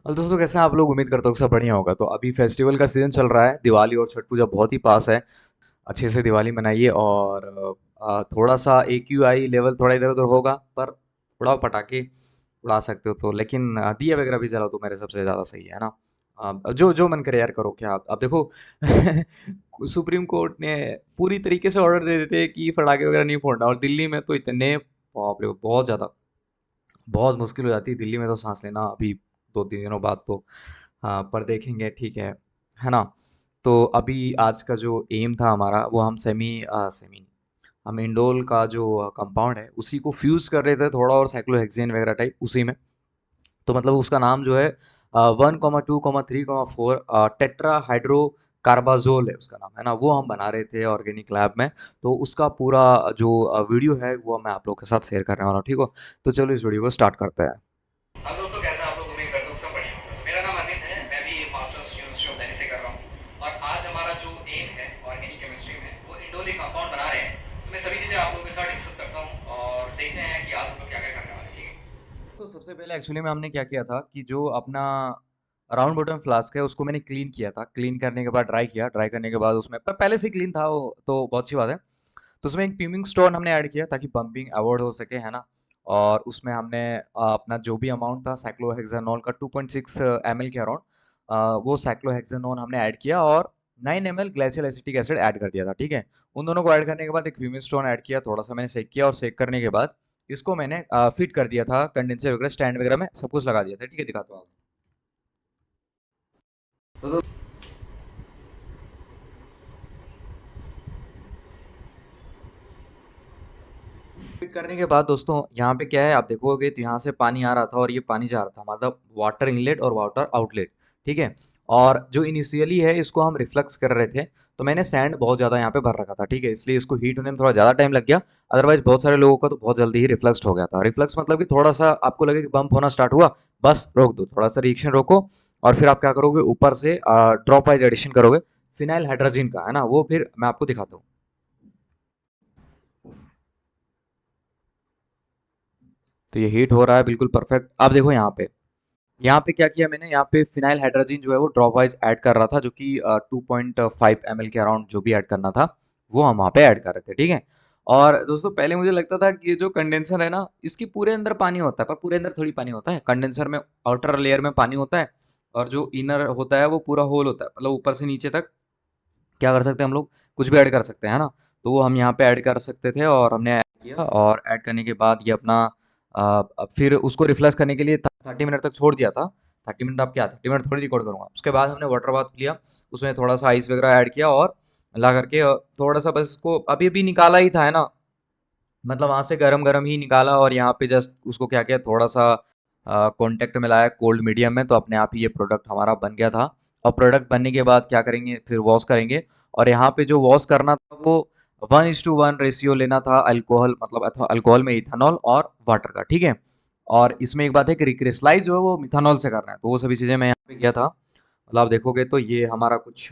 और दोस्तों कैसे हैं आप लोग? उम्मीद करता हूँ कि सब बढ़िया होगा। तो अभी फेस्टिवल का सीजन चल रहा है, दिवाली और छठ पूजा बहुत ही पास है। अच्छे से दिवाली मनाइए और थोड़ा सा AQI लेवल थोड़ा इधर उधर होगा, पर थोड़ा पटाखे उड़ा सकते हो तो, लेकिन दिए वगैरह भी जलाओ तो मेरे सबसे ज़्यादा सही है ना। जो जो मन करे यार करो, क्या आप अब देखो सुप्रीम कोर्ट ने पूरी तरीके से ऑर्डर दे देते कि पटाखे वगैरह नहीं फोड़ना, और दिल्ली में तो इतने, बाप रे, बहुत ज़्यादा, बहुत मुश्किल हो जाती है दिल्ली में तो सांस लेना अभी 2-3 दिनों बाद तो। हाँ, पर देखेंगे, ठीक है ना। तो अभी आज का जो एम था हमारा, वो हम सेमी हम इंडोल का जो कंपाउंड है उसी को फ्यूज कर रहे थे थोड़ा, और साइक्लोहेक्सेन वगैरह टाइप उसी में। तो मतलब उसका नाम जो है 1,2,3,4 टेट्रा हाइड्रो कार्बाजोल है उसका नाम, है ना। वो हम बना रहे थे ऑर्गेनिक लैब में। तो उसका पूरा जो वीडियो है वो मैं आप लोग के साथ शेयर करने वाला हूँ, ठीक हो। तो चलो इस वीडियो को स्टार्ट करते हैं। हाँ दोस्तों, कैसे आप लोग? उम्मीद करता हूँ सब बढ़िया होगा। मेरा नाम अमित है, मैं भी मास्टर्स यूनिवर्सिटी ऑफ दिल्ली से कर रहा हूँ, और आज हमारा जो एम है ऑर्गेनिक केमिस्ट्री में, वो इंडोलिक कंपाउंड बना रहे हैं। तो मैं सभी चीज़ें आप लोगों के साथ डिस्कस करता हूँ और देखते हैं कि आज हम लोग क्या क्या करने वाले हैं, ठीक है। तो सबसे पहले एक्चुअली में हमने क्या किया था कि जो अपना राउंड बॉटम फ्लास्क है उसको मैंने क्लीन किया था। क्लीन करने के बाद ड्राई किया, ड्राई करने के बाद उसमें पहले से क्लीन था वो, तो बहुत अच्छी बात है। तो उसमें एक प्यूमिंग स्टोन हमने ऐड किया ताकि पंपिंग अवॉइड हो सके, है ना। और उसमें हमने अपना जो भी अमाउंट था साइक्लोहेक्सानोल का 2.6 ml के अराउंड, वो साइक्लोहेक्सानोल हमने ऐड किया, और 9 ml ग्लाइसिल एसिटिक एसिड ऐड कर दिया था, ठीक है। उन दोनों को ऐड करने के बाद एक प्यूमिंग स्टोन ऐड किया, थोड़ा सा मैंने सेक किया, और सेक करने के बाद इसको मैंने फिट कर दिया था कंडेंसर वगैरह स्टैंड वगैरह में, सब कुछ लगा दिया था, ठीक है। दिखाता हूँ आपको। तो फिट करने के बाद दोस्तों यहाँ पे क्या है, आप देखोगे तो यहाँ से पानी आ रहा था और ये पानी जा रहा था, मतलब वाटर इनलेट और वाटर आउटलेट, ठीक है। और जो इनिशियली है इसको हम रिफ्लक्स कर रहे थे, तो मैंने सैंड बहुत ज़्यादा यहाँ पे भर रखा था, ठीक है, इसलिए इसको हीट होने में थोड़ा ज़्यादा टाइम लग गया। अदरवाइज बहुत सारे लोगों का तो बहुत जल्दी ही रिफ्लक्स हो गया था। रिफ्लक्स मतलब कि थोड़ा सा आपको लगे कि बम्प होना स्टार्ट हुआ, बस रोक दो, थोड़ा सा रिएक्शन रोको, और फिर आप क्या करोगे, ऊपर से ड्रॉप वाइज एडिशन करोगे फिनाइल हाइड्रोजन का, है ना। वो फिर मैं आपको दिखाता हूँ। तो ये हीट हो रहा है बिल्कुल परफेक्ट। आप देखो यहाँ पे क्या किया मैंने, यहाँ पे फिनाइल हाइड्रोजन जो है वो ड्रॉप वाइज ऐड कर रहा था, जो कि 2.5 ml के अराउंड जो भी ऐड करना था वो हम वहाँ पे ऐड कर रहे थे, ठीक है। और दोस्तों पहले मुझे लगता था कि ये जो कंडेंसर है ना, इसकी पूरे अंदर पानी होता है, पर पूरे अंदर थोड़ी पानी होता है। कंडेंसर में आउटर लेयर में पानी होता है, और जो इनर होता है वो पूरा होल होता है, मतलब ऊपर से नीचे तक क्या कर सकते हैं हम लोग, कुछ भी ऐड कर सकते हैं, है ना। तो वो हम यहाँ पे ऐड कर सकते थे, और हमने ऐड किया, और ऐड करने के बाद ये अपना फिर उसको रिफ्लेक्स करने के लिए 30 मिनट तक छोड़ दिया था। 30 मिनट, आप क्या 30 मिनट थोड़ी रिकॉर्ड करूँगा। उसके बाद हमने वाटर बाथ लिया, उसमें थोड़ा सा आइस वगैरह ऐड किया, और ला करके थोड़ा सा बस इसको अभी अभी निकाला ही था, है ना। मतलब वहाँ से गरम गरम ही निकाला, और यहाँ पे जस्ट उसको क्या किया, थोड़ा सा कांटेक्ट में लाया कोल्ड मीडियम में, तो अपने आप ही ये प्रोडक्ट हमारा बन गया था। और प्रोडक्ट बनने के बाद क्या करेंगे, फिर वॉश करेंगे। और यहाँ पे जो वॉश करना था वो 1:1 रेशियो लेना था, अल्कोहल मतलब अल्कोहल में इथेनॉल और वाटर का, ठीक है। और इसमें एक बात है कि रिक्रिस्टलाइज जो है वो मिथानॉल से करना है, तो वो सभी चीज़ें मैं यहाँ पे किया था। मतलब आप देखोगे तो ये हमारा कुछ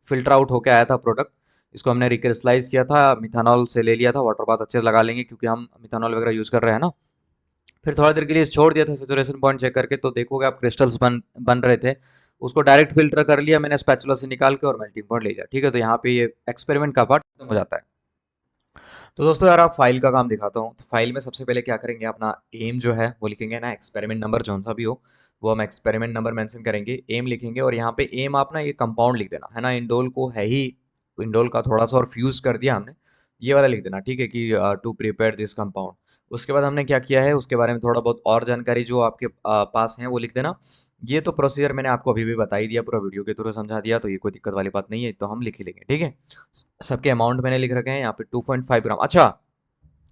फिल्टर आउट होके आया था प्रोडक्ट। इसको हमने रिक्रिस्टलाइज किया था, मिथानॉल से ले लिया था, वाटर बाथ अच्छे से लगा लेंगे क्योंकि हम मिथानॉल वगैरह यूज़ कर रहे हैं ना। फिर थोड़ा देर के लिए छोड़ दिया था सेचुरेशन पॉइंट चेक करके, तो देखोगे आप क्रिस्टल्स बन बन रहे थे। उसको डायरेक्ट फिल्टर कर लिया मैंने स्पैचुला से निकाल के, और मेल्टिंग पॉइंट ले लिया, ठीक है। तो यहाँ पे ये एक्सपेरिमेंट का पार्ट खत्म हो जाता है। तो दोस्तों यार, आप फाइल का काम दिखाता हूँ। तो फाइल में सबसे पहले क्या करेंगे, अपना एम जो है वो लिखेंगे ना, एक्सपेरिमेंट नंबर जौन सा भी हो वो हम एक्सपेरिमेंट नंबर मेंशन करेंगे, एम लिखेंगे, और यहाँ पे एम आप ना ये कंपाउंड लिख देना, है ना। इंडोल को है ही, इंडोल का थोड़ा सा और फ्यूज कर दिया हमने, ये वाला लिख देना, ठीक है, कि टू प्रिपेयर दिस कंपाउंड। उसके बाद हमने क्या किया है उसके बारे में थोड़ा बहुत और जानकारी जो आपके पास है वो लिख देना। ये तो प्रोसीजर मैंने आपको अभी भी बता ही दिया, पूरा वीडियो के थ्रू समझा दिया, तो ये कोई दिक्कत वाली बात नहीं है, तो हम लिख ही लेंगे, ठीक है। सबके अमाउंट मैंने लिख रखे हैं यहाँ पे 2.5 ग्राम। अच्छा,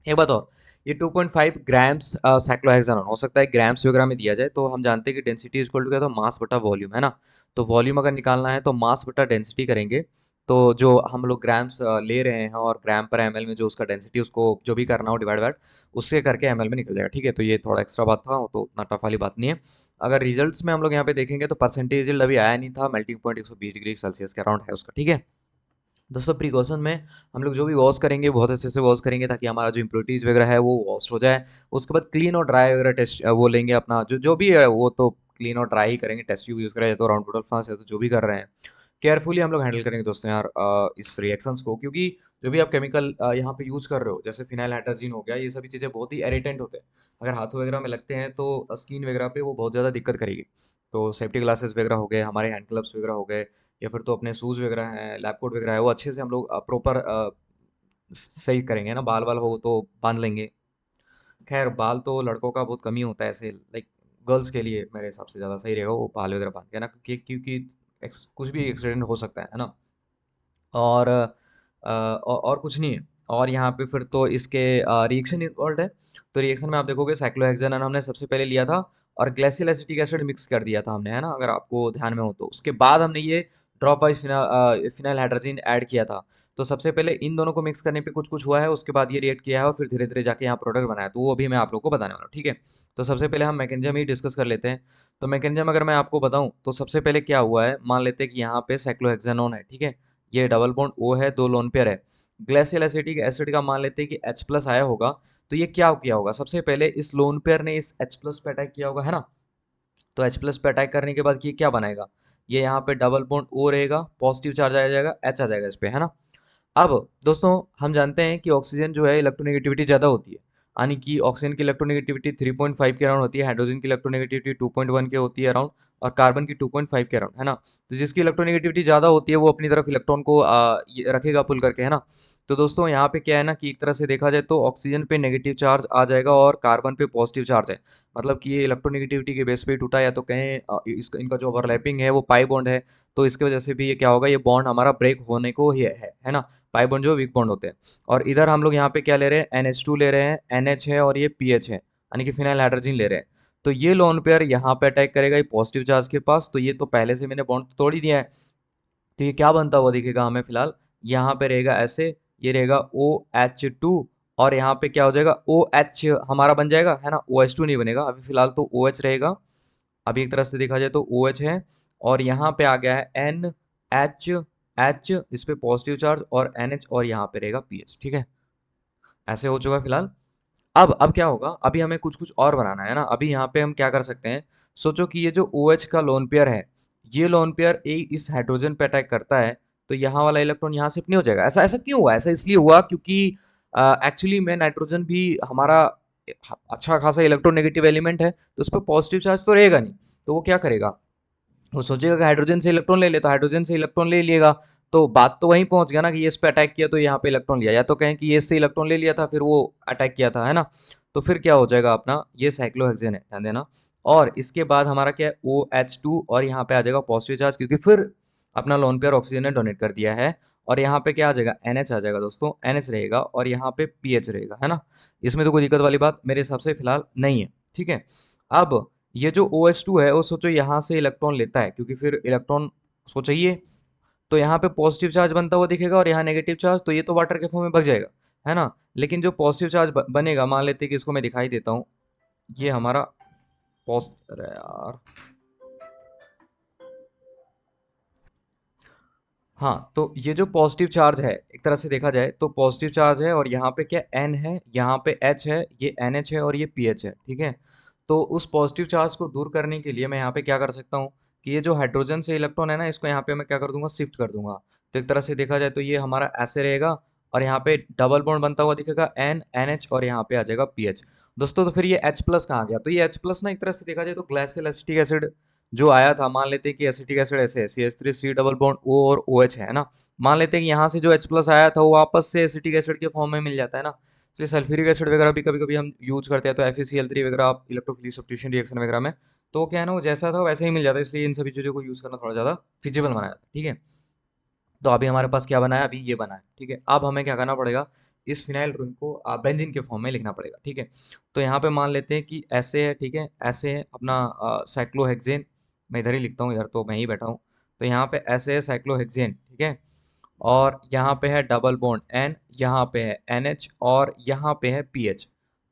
एक बात और, ये 2.5 ग्राम्स साइक्लोहेक्सानोन हो सकता है ग्राम्स वगैरह में दिया जाए, तो हम जानते हैं कि डेंसिटी इज इक्वल टू क्या, तो मास बटा वॉल्यूम, है ना। तो वॉल्यूम अगर निकालना है तो मास बटा डेंसिटी करेंगे। तो जो हम लोग ग्राम्स ले रहे हैं, और ग्राम पर एमएल में जो उसका डेंसिटी, उसको जो भी करना हो डिवाइड बाय उससे करके एमएल में निकल जाएगा, ठीक है। तो ये थोड़ा एक्स्ट्रा बात था, वो तो उतना टफ वाली बात नहीं है। अगर रिजल्ट्स में हम लोग यहाँ पे देखेंगे तो परसेंटेज अभी आया नहीं था, मेल्टिंग पॉइंट 120 डिग्री सेल्सियस के अराउंड है उसका, ठीक है। दोस्तों प्रिकॉशन में हम लोग जो भी वॉश करेंगे बहुत अच्छे से वॉश करेंगे, ताकि हमारा जो इम्प्योरिटीज़ वगैरह है वो वॉश हो जाए। उसके बाद क्लीन और ड्राई वगैरह टेस्ट वो लेंगे अपना, जो जो भी है वो तो क्लीन और ड्राई ही करेंगे, टेस्ट ट्यूब यूज़ करें या तो राउंड बॉटल फ्लास्क है तो जो भी कर रहे हैं केयरफुली हम लोग हैंडल करेंगे दोस्तों यार इस रिएक्शंस को, क्योंकि जो भी आप केमिकल यहाँ पे यूज़ कर रहे हो जैसे फिनाइल हाइड्रोजन हो गया, ये सभी चीज़ें बहुत ही इरिटेंट होते हैं, अगर हाथों वगैरह में लगते हैं तो स्किन वगैरह पे वो बहुत ज़्यादा दिक्कत करेगी। तो सेफ्टी ग्लासेस वगैरह हो गए, हमारे हैंड ग्लव्स वगैरह हो गए, या फिर तो अपने शूज़ वगैरह हैं, लैब कोट वगैरह है, वो अच्छे से हम लोग प्रॉपर सही करेंगे ना, बाल वाल हो तो बांध लेंगे। खैर बाल तो लड़कों का बहुत कम ही होता है ऐसे, लाइक गर्ल्स के लिए मेरे हिसाब से ज़्यादा सही रहेगा वो बाल वगैरह बांध के ना, क्योंकि कुछ भी एक्सीडेंट हो सकता है ना। और और कुछ नहीं है। और यहाँ पे फिर तो इसके रिएक्शन इन्वॉल्व है, तो रिएक्शन में आप देखोगे साइक्लोहेक्सेन हमने सबसे पहले लिया था और ग्लेसियल एसिटिक एसिड मिक्स कर दिया था हमने, है ना, अगर आपको ध्यान में हो तो। उसके बाद हमने ये drop wise phenyl hydrogen add किया था। तो सबसे पहले इन दोनों को मिक्स करने पे कुछ कुछ हुआ है, उसके बाद ये रिएक्ट किया है और फिर धीरे धीरे जाके यहाँ प्रोडक्ट बनाया, तो वो अभी मैं आप लोग को बताने वाला हूँ, ठीक है। तो सबसे पहले हम मैकेनिज्म ही डिस्कस कर लेते हैं। तो मैकेनिज्म अगर मैं आपको बताऊं तो सबसे पहले क्या हुआ है, मान लेते हैं कि यहाँ पे साइक्लोहेक्सेनोन है, ठीक है, ये डबल बॉन्ड ओ है, दो लोन पेयर है। ग्लेशियल एसिटिक एसिड का मान लेते हैं कि H प्लस आया होगा, तो ये क्या किया होगा, सबसे पहले इस लोन पेयर ने इस H प्लस पे अटैक किया होगा, है ना। तो H प्लस पे अटैक करने के बाद ये क्या बनाएगा, ये यहाँ पे डबल बॉन्ड O रहेगा, पॉजिटिव चार्ज आ जाएगा, H आ जाएगा इस पे, है ना। अब दोस्तों हम जानते हैं कि ऑक्सीजन जो है इलेक्ट्रोनेगेटिविटी ज़्यादा होती है, यानी कि ऑक्सीजन की इलेक्ट्रोनेगेटिविटी 3.5 के अराउंड होती है, हाइड्रोजन की इलेक्ट्रोनेगेटिविटी 2.1 के होती है अराउंड, और कार्बन की 2.5 के अराउंड, है ना। तो जिसकी इलेक्ट्रोनेगेटिविटी ज़्यादा होती है वो अपनी तरफ इलेक्ट्रॉन को ये रखेगा पुल करके, है ना। तो दोस्तों यहाँ पे क्या है ना कि एक तरह से देखा जाए तो ऑक्सीजन पे नेगेटिव चार्ज आ जाएगा और कार्बन पे पॉजिटिव चार्ज है, मतलब कि ये इलेक्ट्रोनेगेटिविटी के बेस पे टूटा, या तो कहें इसका इनका जो ओवरलैपिंग है वो पाई बॉन्ड है, तो इसकी वजह से भी ये क्या होगा, ये बॉन्ड हमारा ब्रेक होने को ही है ना। पाई बॉन्ड जो वीक बॉन्ड होते हैं। और इधर हम लोग यहाँ पे क्या ले रहे हैं, NH2 ले रहे हैं, NH है और ये PH है, यानी कि फिनाइल हाइड्रोजन ले रहे हैं। तो ये लोन पेयर यहाँ पे अटैक करेगा ये पॉजिटिव चार्ज के पास, तो ये तो पहले से मैंने बॉन्ड तोड़ ही दिया है, तो ये क्या बनता हुआ दिखेगा हमें फिलहाल, यहाँ पे रहेगा ऐसे, ये रहेगा OH2, और यहाँ पे क्या हो जाएगा, OH हमारा बन जाएगा, है ना, OH2 नहीं बनेगा अभी फिलहाल, तो OH रहेगा। अभी एक तरह से देखा जाए तो OH है, और यहाँ पे आ गया है NH, इस पे पॉजिटिव चार्ज और NH, और यहाँ पे रहेगा PH, ठीक है। ऐसे हो चुका है फिलहाल। अब क्या होगा, अभी हमें कुछ कुछ और बनाना है ना। अभी यहाँ पे हम क्या कर सकते हैं, सोचो कि ये जो OH का लोन पेयर है, ये लोन पेयर इस हाइड्रोजन पे अटैक करता है, तो यहाँ वाला इलेक्ट्रॉन यहाँ शिफ्ट नहीं हो जाएगा। ऐसा ऐसा क्यों हुआ, ऐसा इसलिए हुआ क्योंकि एक्चुअली में नाइट्रोजन भी हमारा अच्छा खासा इलेक्ट्रोनेगेटिव एलिमेंट है, तो उस पर पॉजिटिव चार्ज तो रहेगा नहीं, तो वो क्या करेगा, वो सोचेगा कि हाइड्रोजन से इलेक्ट्रॉन ले ले, तो हाइड्रोजन से इलेक्ट्रॉन ले लिएगा, तो बात तो वहीं पहुंच गया ना कि ये इस पे अटैक किया तो यहाँ पे इलेक्ट्रॉन लिया, या तो कहें कि ये इससे इलेक्ट्रॉन ले लिया था फिर वो अटैक किया था, है ना। तो फिर क्या हो जाएगा अपना, ये साइक्लोहेक्सेन है, ध्यान देना। और इसके बाद हमारा क्या है, OH2, और यहाँ पे आ जाएगा पॉजिटिव चार्ज, क्योंकि फिर अपना लोन पेयर ऑक्सीजन ने डोनेट कर दिया है। और यहाँ पे क्या आ जाएगा, NH आ जाएगा दोस्तों, NH रहेगा, और यहाँ पे PH रहेगा, है ना। इसमें तो कोई दिक्कत वाली बात मेरे हिसाब से फिलहाल नहीं है, ठीक है। अब ये जो OH2 है वो सोचो यहाँ से इलेक्ट्रॉन लेता है, क्योंकि फिर इलेक्ट्रॉन उसको चाहिए, तो यहाँ पे पॉजिटिव चार्ज बनता हुआ दिखेगा और यहाँ नेगेटिव चार्ज, तो ये तो वाटर के फॉर्म में बच जाएगा, है ना। लेकिन जो पॉजिटिव चार्ज बनेगा, मान लेते हैं कि इसको मैं दिखाई देता हूँ, ये हमारा अरे यार, हाँ, तो ये जो पॉजिटिव चार्ज है एक तरह से देखा जाए तो पॉजिटिव चार्ज है, और यहाँ पे क्या N है, यहाँ पे H है, ये NH है और ये PH है, ठीक है। तो उस पॉजिटिव चार्ज को दूर करने के लिए मैं यहाँ पे क्या कर सकता हूँ कि ये जो हाइड्रोजन से इलेक्ट्रॉन है ना, इसको यहाँ पे मैं क्या कर दूंगा, शिफ्ट कर दूंगा। तो एक तरह से देखा जाए तो ये हमारा ऐसे रहेगा, और यहाँ पे डबल बॉन्ड बनता हुआ दिखेगा NH, और यहाँ पे आ जाएगा PH। दोस्तों तो फिर ये H प्लस कहाँ गया, तो ये H प्लस ना एक तरह से देखा जाए तो ग्लाइसिल एसिटिक एसिड जो आया था, मान लेते हैं कि एसिटिक एसिड ऐसे है, CH3 C double bond O और OH है ना। मान लेते हैं कि यहाँ से जो H प्लस आया था वो वापस से एसिटिक एसिड के फॉर्म में मिल जाता है ना। इसलिए सल्फ्यूरिक एसिड वगैरह भी कभी कभी हम यूज करते हैं, तो FeCl3 वगैरह आप इलेक्ट्रोफिलिक सब्स्टिट्यूशन रिएक्शन वगैरह में, तो क्या है ना, वो जैसा था वैसे ही मिल जाता है, इसलिए इन सभी चीज़ों को यूज़ करना थोड़ा ज़्यादा फिजिबल बनाया जाता है, ठीक है। तो अभी हमारे पास क्या बना है, अभी ये बना है, ठीक है। अब हमें क्या करना पड़ेगा, इस फिनाइल रिंग को बेंजीन के फॉर्म में लिखना पड़ेगा, ठीक है। तो यहाँ पे मान लेते हैं कि ऐसे है, ठीक है, ऐसे है अपना साइक्लोहेक्सेन, मैं इधर ही लिखता हूँ, इधर तो मैं ही बैठा हूँ। तो यहाँ पे ऐसे है साइक्लोहेक्सेन, ठीक है, और यहाँ पे है डबल बॉन्ड N, यहाँ पे है NH, और यहाँ पे है PH।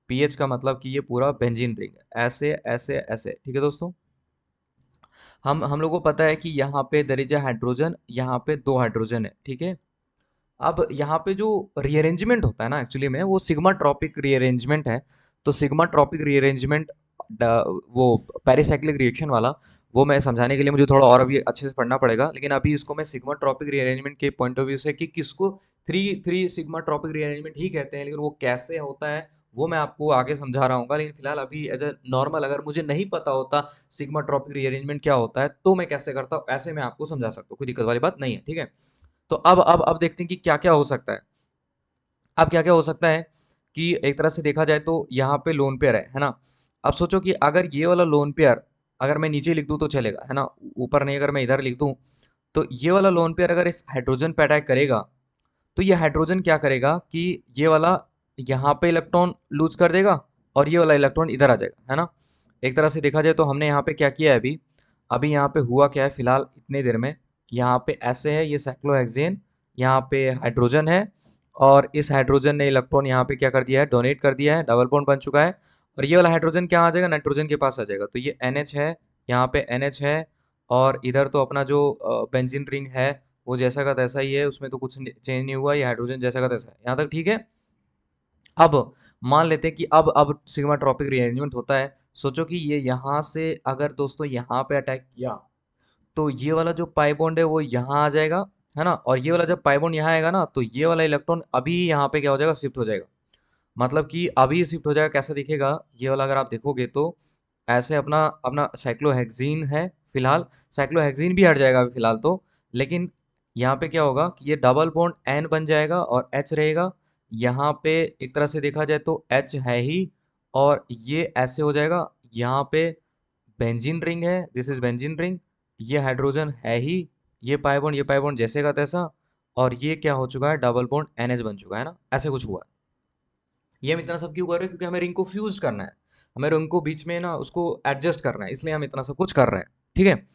PH का मतलब कि ये पूरा बेंजीन रिंग है, ऐसे ऐसे ऐसे, ठीक है दोस्तों। हम लोग को पता है कि यहाँ पे दर इज हाइड्रोजन, यहाँ पे दो हाइड्रोजन है, ठीक है। अब यहाँ पे जो रीअरेंजमेंट होता है ना, एक्चुअली में वो सिग्मा ट्रॉपिक रीअरेंजमेंट है। तो सिग्मा ट्रॉपिक रीअरेंजमेंट वो पेरिसाइक्लिक रिएक्शन वाला, वो मैं समझाने के लिए मुझे थोड़ा और अभी अच्छे से पढ़ना पड़ेगा, लेकिन अभी इसको मैं सिग्मा ट्रॉपिक रीअरेंजमेंट के पॉइंट ऑफ व्यू से कि किसको three three sigmatropic rearrangement ही कहते हैं, लेकिन वो कैसे होता है वो मैं आपको आगे समझा रहा हूँ। लेकिन फिलहाल अभी एज ए नॉर्मल अगर मुझे नहीं पता होता सिग्मा ट्रॉपिक रीअरेंजमेंट क्या होता है तो मैं कैसे करता हूँ, ऐसे मैं आपको समझा सकता हूँ, कोई दिक्कत वाली बात नहीं है, ठीक है। तो अब देखते हैं कि क्या क्या हो सकता है। अब क्या क्या हो सकता है कि एक तरह से देखा जाए तो यहाँ पे लोन पेयर है ना। अब सोचो कि अगर ये वाला लोन पेयर अगर मैं नीचे लिख दूँ तो चलेगा, है ना, ऊपर नहीं, अगर मैं इधर लिख दूँ तो ये वाला लोन पेयर अगर इस हाइड्रोजन पे अटैक करेगा तो ये हाइड्रोजन क्या करेगा कि ये वाला यहाँ पे इलेक्ट्रॉन लूज कर देगा और ये वाला इलेक्ट्रॉन इधर आ जाएगा, है ना। एक तरह से देखा जाए तो हमने यहाँ पे क्या किया है अभी, अभी यहाँ पे हुआ क्या है फिलहाल इतनी देर में, यहाँ पे ऐसे है ये साइक्लोहेक्सेन, यहाँ पे हाइड्रोजन है और इस हाइड्रोजन ने इलेक्ट्रॉन यहाँ पे क्या कर दिया है, डोनेट कर दिया है, डबल बॉन्ड बन चुका है और ये वाला हाइड्रोजन क्या आ जाएगा, नाइट्रोजन के पास आ जाएगा। तो ये NH है, यहाँ पे NH है और इधर तो अपना जो बेंजीन रिंग है वो जैसा का तैसा ही है, उसमें तो कुछ चेंज नहीं हुआ, ये हाइड्रोजन जैसा का तैसा है, यहाँ तक ठीक है। अब मान लेते हैं कि अब सिग्मा ट्रॉपिक रीअरेंजमेंट होता है। सोचो कि ये यहाँ से अगर दोस्तों यहाँ पे अटैक किया तो ये वाला जो पाई बॉन्ड है वो यहाँ आ जाएगा, है ना, और ये वाला जब पाई बॉन्ड यहाँ आएगा ना तो ये वाला इलेक्ट्रॉन अभी यहाँ पे क्या हो जाएगा, शिफ्ट हो जाएगा। मतलब कि अभी शिफ्ट हो जाएगा, कैसा दिखेगा ये वाला, अगर आप देखोगे तो ऐसे अपना अपना साइक्लोहेक्सीन है फिलहाल, साइक्लोहेक्सीन भी हट जाएगा अभी फिलहाल तो, लेकिन यहाँ पे क्या होगा कि ये डबल बॉन्ड एन बन जाएगा और एच रहेगा। यहाँ पे एक तरह से देखा जाए तो एच है ही और ये ऐसे हो जाएगा, यहाँ पे बेंजीन रिंग है, दिस इज बेंजीन रिंग, ये हाइड्रोजन है ही, ये पाई बॉन्ड जैसे का तैसा और ये क्या हो चुका है, डबल बॉन्ड एनएच बन चुका है ना, ऐसे कुछ हुआ है। ये हम इतना सब क्यों कर रहे हैं, क्योंकि हमें रिंग को फ्यूज करना है, हमें रिंग को बीच में ना उसको एडजस्ट करना है, इसलिए हम इतना सब कुछ कर रहे हैं, ठीक है।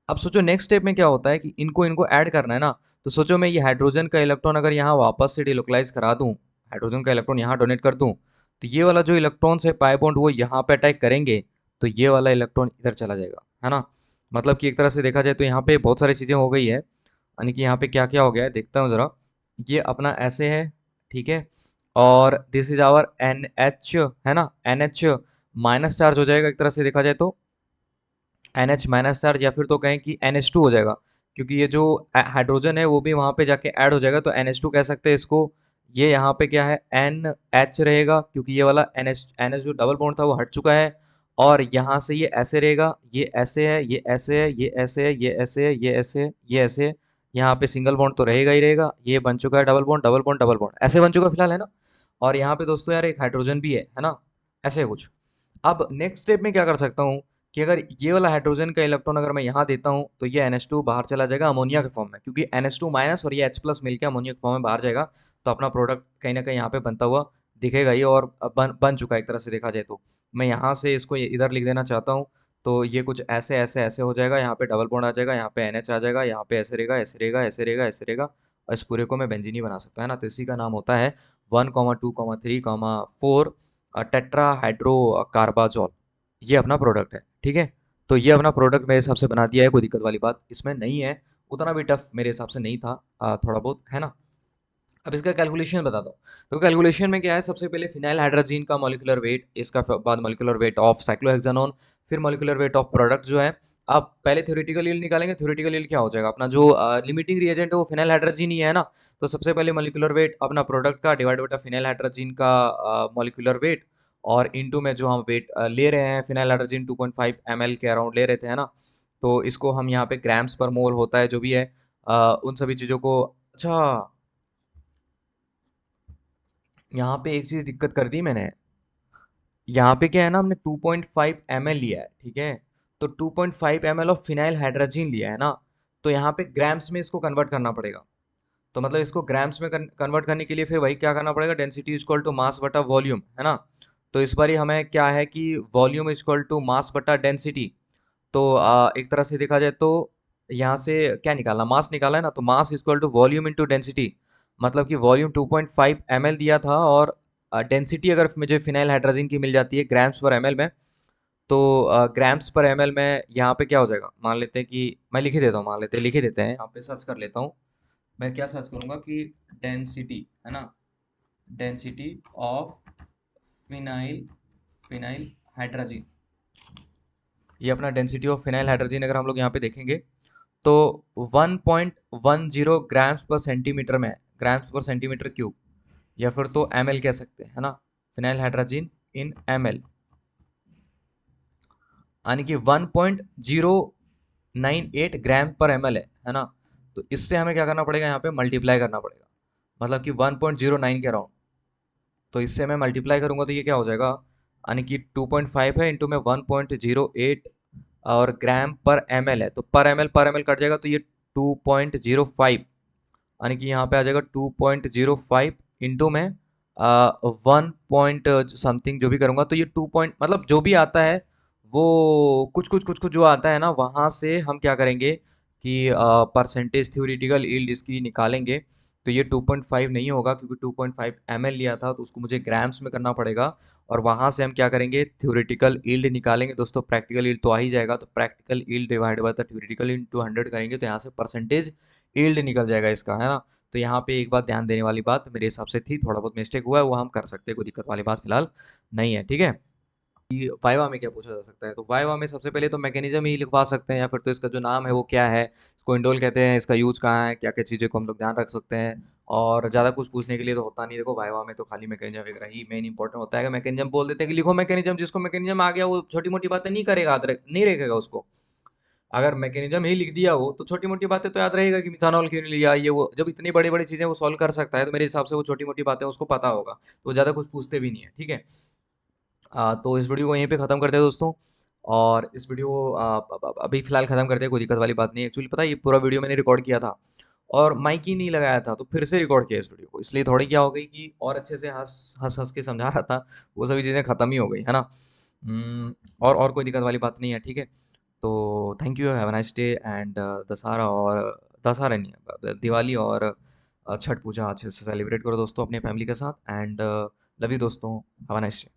अब सोचो नेक्स्ट स्टेप में क्या होता है कि इनको इनको ऐड करना है ना। तो सोचो मैं ये हाइड्रोजन का इलेक्ट्रॉन अगर यहाँ वापस से डिलोकलाइज करा दूं, हाइड्रोजन का इलेक्ट्रॉन यहाँ डोनेट कर दूं, तो ये वाला जो इलेक्ट्रॉन्स है पाई बॉन्ड वो यहाँ पे अटैक करेंगे, तो ये वाला इलेक्ट्रॉन इधर चला जाएगा, है ना। मतलब कि एक तरह से देखा जाए तो यहाँ पे बहुत सारी चीज़ें हो गई है, यानी कि यहाँ पे क्या क्या हो गया है देखता हूँ ज़रा। ये अपना ऐसे है, ठीक है, और दिस इज आवर NH, है ना, NH माइनस चार्ज हो जाएगा एक तरह से देखा जाए तो, NH माइनस चार्ज, या फिर तो कहें कि NH2 हो जाएगा, क्योंकि ये जो हाइड्रोजन है वो भी वहाँ पे जाके ऐड हो जाएगा, तो NH2 कह सकते हैं इसको। ये यहाँ पे क्या है, NH रहेगा क्योंकि ये वाला NH जो डबल बॉन्ड था वो हट चुका है, और यहाँ से ये ऐसे रहेगा, ये ऐसे है, ये ऐसे है, ये ऐसे है, ये ऐसे है, ये ऐसे है, ये ऐसे है। यहाँ पे सिंगल बॉन्ड तो रहेगा ही रहेगा, ये बन चुका है double bond double bond double bond, ऐसे बन चुका फिलहाल, है ना। और यहाँ पे दोस्तों यार एक हाइड्रोजन भी है ना, ऐसे कुछ। अब नेक्स्ट स्टेप में क्या कर सकता हूँ कि अगर ये वाला हाइड्रोजन का इलेक्ट्रॉन अगर मैं यहाँ देता हूँ तो ये NH2 बाहर चला जाएगा अमोनिया के फॉर्म में, क्योंकि NH2 माइनस और ये H प्लस मिलकर अमोनिया के फॉर्म में बाहर जाएगा, तो अपना प्रोडक्ट कहीं ना कहीं यहाँ पे बनता हुआ दिखेगा ये, और बन चुका है एक तरह से देखा जाए तो। मैं यहाँ से इसको इधर लिख देना चाहता हूँ, तो ये कुछ ऐसे ऐसे ऐसे हो जाएगा, यहाँ पे डबल बॉन्ड आ जाएगा, यहाँ पे NH आ जाएगा, यहाँ पे ऐसे रहेगा, ऐसे रहेगा, ऐसे रहेगा, ऐसे रहेगा, और इस पूरे को मैं बेंजीन ही बना सकता है ना। तो इसी का नाम होता है 1,2,3,4 टेट्रा हाइड्रो कार्बाजोल, ये अपना प्रोडक्ट है, ठीक है। तो ये अपना प्रोडक्ट मेरे हिसाब से बना दिया है, कोई दिक्कत वाली बात इसमें नहीं है, उतना भी टफ मेरे हिसाब से नहीं था, थोड़ा बहुत है ना। अब इसका कैलकुलेशन बताता हूँ। तो कैलकुलेशन में क्या है, सबसे पहले फिनाइल हाइड्रोजीन का मॉलिक्यूलर वेट, इसका बाद मॉलिक्यूलर वेट ऑफ साइक्लोहेक्सानोन, फिर मॉलिक्यूलर वेट ऑफ प्रोडक्ट जो है। आप पहले थ्योरेटिकल यील्ड निकालेंगे, थ्योरेटिकल यील्ड क्या हो जाएगा, अपना जो लिमिटिंग रिएजेंट है वो फिनाइल हाइड्रोजीन ही है ना। तो सबसे पहले मॉलिक्यूलर वेट अपना प्रोडक्ट का डिवाइड बेटा फिनाइल हाइड्रोजीन का मॉलिक्यूलर वेट, और इनटू में जो हम वेट ले रहे हैं फिनाइल हाइड्रोजीन 2.5 ml के अराउंड ले रहे थे, है ना। तो इसको हम यहाँ पे ग्राम्स पर मोल होता है जो भी है, उन सभी चीज़ों को। अच्छा, यहाँ पे एक चीज़ दिक्कत कर दी मैंने, यहाँ पे क्या है ना, हमने 2.5 ml लिया है, ठीक है। तो 2.5 ml ऑफ फिनाइल हाइड्रोजीन लिया है ना, तो यहाँ पे ग्राम्स में इसको कन्वर्ट करना पड़ेगा। तो मतलब इसको ग्राम्स में कन्वर्ट करने के लिए फिर वही क्या करना पड़ेगा, डेंसिटी इक्वल टू मास बटा वॉल्यूम, है ना। तो इस बार हमें क्या है कि वॉल्यूम इक्वल टू मास बटा डेंसिटी। तो एक तरह से देखा जाए तो यहाँ से क्या निकालना, मास निकाला है ना, तो mass equal to volume into density. मतलब कि वॉल्यूम 2.5 ml दिया था, और डेंसिटी अगर मुझे फिनाइल हाइड्रोजन की मिल जाती है ग्राम्स पर एमएल में, तो ग्राम्स पर एमएल में यहाँ पे क्या हो जाएगा, मान लेते हैं कि मैं लिख ही देता हूँ, मान लेते हैं लिख ही देते हैं, यहाँ पे सर्च कर लेता हूँ। मैं क्या सर्च करूँगा कि डेंसिटी, है ना, density of phenyl phenyl hydrogen, ये अपना डेंसिटी ऑफ फिनाइल हाइड्रोजन अगर हम लोग यहाँ पे देखेंगे तो 1.10 ग्राम्स पर सेंटीमीटर में है, ग्राम्स पर सेंटीमीटर क्यूब, या फिर तो ml कह सकते हैं, है ना। फिनाइल हाइड्रोजन इन ml, यानी कि 1.098 ग्राम पर ml है ना। तो इससे हमें क्या करना पड़ेगा, यहाँ पे मल्टीप्लाई करना पड़ेगा, मतलब कि 1.09 के अराउंड। तो इससे मैं मल्टीप्लाई करूंगा तो ये क्या हो जाएगा, यानी कि 2.5 है इंटू में 1.08 और ग्राम पर एम एल है, तो पर एम एल कट जाएगा तो ये 2.05, यानी कि यहाँ पे आ जाएगा 2.05 इंटू में 1 पॉइंट समथिंग जो भी करूँगा तो ये 2 पॉइंट, मतलब जो भी आता है वो कुछ कुछ जो आता है ना, वहाँ से हम क्या करेंगे कि परसेंटेज थ्योरेटिकल यील्ड इसकी निकालेंगे। तो ये 2.5 नहीं होगा क्योंकि 2.5 ml लिया था, तो उसको मुझे ग्राम्स में करना पड़ेगा। और वहाँ से हम क्या करेंगे, थ्योरेटिकल यील्ड निकालेंगे दोस्तों। प्रैक्टिकल यील्ड तो आ ही जाएगा, तो practical yield divide by the theoretical into 100 करेंगे तो यहाँ से परसेंटेज यील्ड निकल जाएगा इसका, है ना। तो यहाँ पे एक बात ध्यान देने वाली बात मेरे हिसाब से थी, थोड़ा बहुत मिस्टेक हुआ है वो हम कर सकते हैं, कोई दिक्कत वाली बात फिलहाल नहीं है, ठीक है। कि वाइवा में क्या पूछा जा सकता है, तो वाइवा में सबसे पहले तो मैकेनिज्म ही लिखवा सकते हैं, या फिर तो इसका जो नाम है वो क्या है, इसको इंडोल कहते हैं, इसका यूज कहाँ है, क्या क्या चीज़ें को हम लोग ध्यान रख सकते हैं। और ज़्यादा कुछ पूछने के लिए तो होता नहीं, देखो वाइवा में तो खाली मैकेनिज्म वगैरह ही मेन इंपॉर्टेंट होता है कि मैकेनिज्म बोल देते हैं कि लिखो मैकेनिज्म, जिसको मैकेनिज्म आ गया वो छोटी मोटी बातें नहीं करेगा, नहीं रखेगा उसको। अगर मैकेनिज्म ही लिख दिया हो तो छोटी मोटी बातें तो याद रहेगा कि मिथानॉल क्यों नहीं लिया, ये वो, जब इतनी बड़ी बड़ी चीज़ें वो सॉल्व कर सकता है तो मेरे हिसाब से वो छोटी मोटी बातें उसको पता होगा, तो वो ज़्यादा कुछ पूछते भी नहीं है, ठीक है। तो इस वीडियो को यहीं पे ख़त्म करते हैं दोस्तों। और इस वीडियो को अभी फ़िलहाल ख़त्म करते हैं, कोई दिक्कत वाली बात नहीं है। एक्चुअली पता है ये पूरा वीडियो मैंने रिकॉर्ड किया था और माइक ही नहीं लगाया था, तो फिर से रिकॉर्ड किया इस वीडियो को, इसलिए थोड़ी क्या हो गई कि और अच्छे से हंस हंस हंस के समझा रहा था, वो सभी चीज़ें ख़त्म ही हो गई, है ना। और कोई दिक्कत वाली बात नहीं है, ठीक है। तो thank you, have a nice day and Dussehra, और दशहरा नहीं है, दिवाली और छठ पूजा अच्छे से सेलिब्रेट करो दोस्तों अपनी फैमिली के साथ, एंड लव यू दोस्तों, हैव अ नाइस डे।